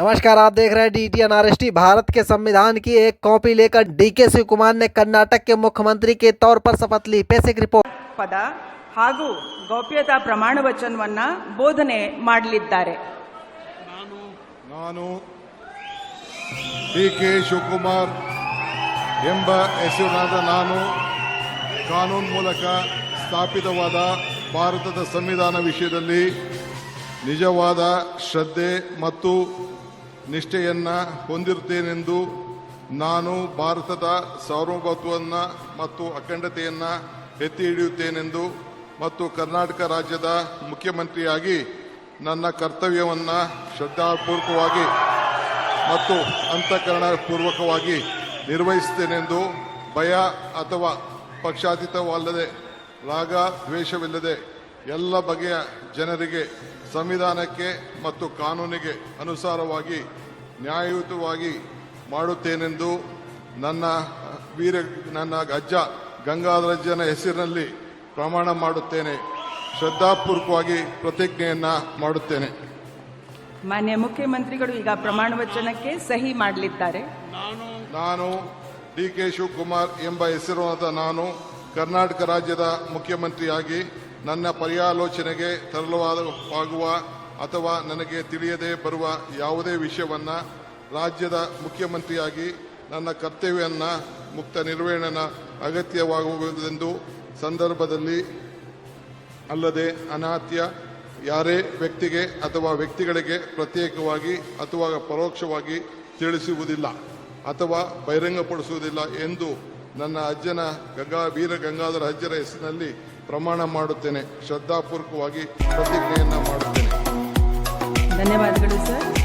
नमस्कार, आप देख रहे हैं DTNRST। भारत के संविधान की एक कॉपी लेकर DK शिव कुमार ने कर्नाटक के मुख्यमंत्री के तौर पर शपथ ली। पेश एक रिपोर्ट। ಪದ ಹಾಗೂ ಗೌಪ್ಯತಾ ಪ್ರಮಾಣ ವಚನವನ್ನ ಬೋಧನೆ ಮಾಡಲಿದ್ದಾರೆ. ನಾನು DK ಶಿವಕುಮಾರ್ ಎಂಬ ಹೆಸರಿನಾದ ನಾನು ಕಾನೂನು ಮೂಲಕ ಸ್ಥಾಪಿತವಾದ ಭಾರತದ ಸಂವಿಧಾನ ವಿಷಯದಲ್ಲಿ ನಿಜವಾದ ಶ್ರದ್ಧೆ ಮತ್ತು ನಿಷ್ಠೆಯನ್ನು ಹೊಂದಿರುತ್ತೇನೆಂದು ನಾನು ಭಾರತದ ಸಾರ್ವಭೌಮತ್ವವನ್ನು ಮತ್ತು ಅಖಂಡತೆಯನ್ನು ಎತ್ತಿ ಹಿಡಿಯುತ್ತೇನೆಂದು ಮತ್ತು ಕರ್ನಾಟಕ ರಾಜ್ಯದ ಮುಖ್ಯಮಂತ್ರಿಯಾಗಿ ನನ್ನ ಕರ್ತವ್ಯವನ್ನು ಶ್ರದ್ಧಾಪೂರ್ವಕವಾಗಿ ಮತ್ತು ಅಂತಃಕರಣಪೂರ್ವಕವಾಗಿ ನಿರ್ವಹಿಸುತ್ತೇನೆಂದು ಭಯ ಅಥವಾ ಪಕ್ಷಾತೀತವಲ್ಲದೆ ರಾಗ ದ್ವೇಷವಿಲ್ಲದೆ ಎಲ್ಲ ಬಗೆಯ ಜನರಿಗೆ ಸಂವಿಧಾನಕ್ಕೆ ಮತ್ತು ಕಾನೂನಿಗೆ ಅನುಸಾರವಾಗಿ ನ್ಯಾಯಯುತವಾಗಿ ಮಾಡುತ್ತೇನೆಂದು ನನ್ನ ಅಜ್ಜ ಗಂಗಾಧರಜ್ಜನ ಹೆಸರಿನಲ್ಲಿ ಪ್ರಮಾಣ ಮಾಡುತ್ತೇನೆ. ಶ್ರದ್ಧಾಪೂರ್ವಕವಾಗಿ ಪ್ರತಿಜ್ಞೆಯನ್ನ ಮಾಡುತ್ತೇನೆ. ಮಾನ್ಯ ಮುಖ್ಯಮಂತ್ರಿಗಳು ಈಗ ಪ್ರಮಾಣ ವಚನಕ್ಕೆ ಸಹಿ ಮಾಡಲಿದ್ದಾರೆ. ನಾನು DK ಶಿವಕುಮಾರ್ ಎಂಬ ಹೆಸರಾದ ನಾನು ಕರ್ನಾಟಕ ರಾಜ್ಯದ ಮುಖ್ಯಮಂತ್ರಿಯಾಗಿ ನನ್ನ ಪರ್ಯಾಲೋಚನೆಗೆ ತರಲಾಗುವ ಅಥವಾ ನನಗೆ ತಿಳಿಯದೇ ಬರುವ ಯಾವುದೇ ವಿಷಯವನ್ನು ರಾಜ್ಯದ ಮುಖ್ಯಮಂತ್ರಿಯಾಗಿ ನನ್ನ ಕರ್ತವ್ಯವನ್ನು ಮುಕ್ತ ನಿರ್ವಹಣೆಯ ಅಗತ್ಯವಾಗುವುದೆಂದು ಸಂದರ್ಭದಲ್ಲಿ ಅಲ್ಲದೆ ಅನಾತ್ಯ ಯಾರೇ ವ್ಯಕ್ತಿಗೆ ಅಥವಾ ವ್ಯಕ್ತಿಗಳಿಗೆ ಪ್ರತ್ಯೇಕವಾಗಿ ಅಥವಾ ಪರೋಕ್ಷವಾಗಿ ತಿಳಿಸುವುದಿಲ್ಲ ಅಥವಾ ಬಹಿರಂಗಪಡಿಸುವುದಿಲ್ಲ ಎಂದು ನನ್ನ ಅಜ್ಜನ ವೀರ ಗಂಗಾಧರ ಅಜ್ಜರ ಹೆಸರಿನಲ್ಲಿ ಪ್ರಮಾಣ ಮಾಡುತ್ತೇನೆ. ಶ್ರದ್ಧಾಪೂರ್ವಕವಾಗಿ ಪ್ರತಿಜ್ಞೆಯನ್ನ ಮಾಡುತ್ತೇನೆ. ಧನ್ಯವಾದಗಳು ಸರ್.